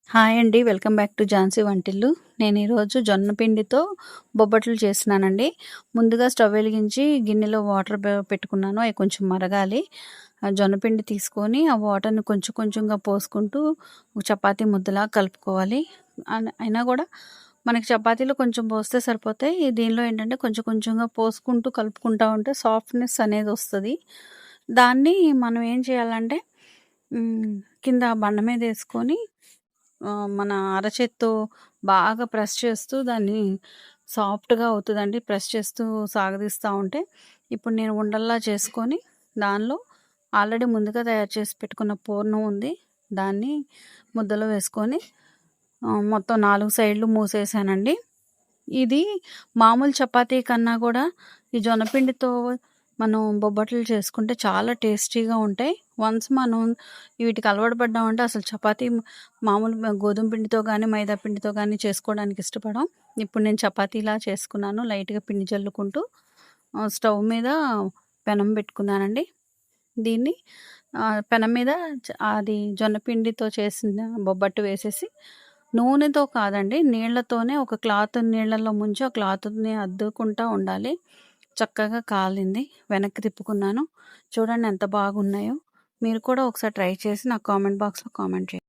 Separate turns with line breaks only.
Hi అండి. Welcome back to Jhansi వంటిల్లు. నేను ఈరోజు జొన్న పిండితో బొబ్బట్లు చేస్తున్నానండి. ముందుగా స్టవ్ వెలిగించి గిన్నెలో వాటర్ పెట్టుకున్నాను. అవి కొంచెం మరగాలి. జొన్న పిండి తీసుకొని ఆ వాటర్‌ని కొంచెం కొంచెంగా పోసుకుంటూ చపాతీ ముద్దలా కలుపుకోవాలి. అయినా కూడా మనకి చపాతీలో కొంచెం పోస్తే సరిపోతాయి. దీనిలో ఏంటంటే కొంచెం కొంచెంగా పోసుకుంటూ కలుపుకుంటా ఉంటే సాఫ్ట్‌నెస్ అనేది వస్తది. దాన్ని మనం ఏం చేయాలంటే హ్మ్. కింద బండ మీదేసుకొని మన అరచేత్తో బాగా ప్రెస్ చేస్తూ దాన్ని సాఫ్ట్‌గా అవుతదండి. ప్రెస్ చేస్తూ సాగదీస్తా ఉంటే, ఇప్పుడు నేను ఉండల్లా చేసుకొని, దానిలో ఆల్రెడీ ముందుగా తయారు చేసి పెట్టుకున్న పూర్ణం ఉంది. దాన్ని ముద్దలో వేసుకొని మొత్తం 4 సైడ్‌లు మూసేసానండి. ఇది మామూలు చపాతీ కన్నా గూడా ఈ జొన్నపిండితో మనం బొబ్బట్లు చేసుకుంటే చాలా టేస్టీగా ఉంటాయి. వన్స్ మనం వీటికి అలవాటు పడ్డామంటే అసలు చపాతీ మామూలు గోధుమ పిండితో గానీ, మైదా పిండితో గానీ చేసుకోవడానికి ఇష్టపడం. ఇప్పుడు నేను చపాతీలా చేసుకున్నాను. లైట్‌గా పిండి జల్లుకుంటూ స్టవ్ మీద పెనం పెట్టుకున్నానండి. దీన్ని పెనం మీద అది జొన్న పిండితో చేసిన బొబ్బట్టు వేసేసి నూనెతో కాదండి, నీళ్ళతోనే ఒక నీళ్ళలో ముంచి ఆ క్లాత్‌ని అద్దుకుంటా ఉండాలి. చక్కగా కాలింది. వెనక్కి తిప్పుకున్నాను. చూడండి ఎంత బాగున్నాయో. మీరు కూడా ఒకసారి ట్రై చేసి నాకు కామెంట్ బాక్స్‌లో కామెంట్ చేయండి.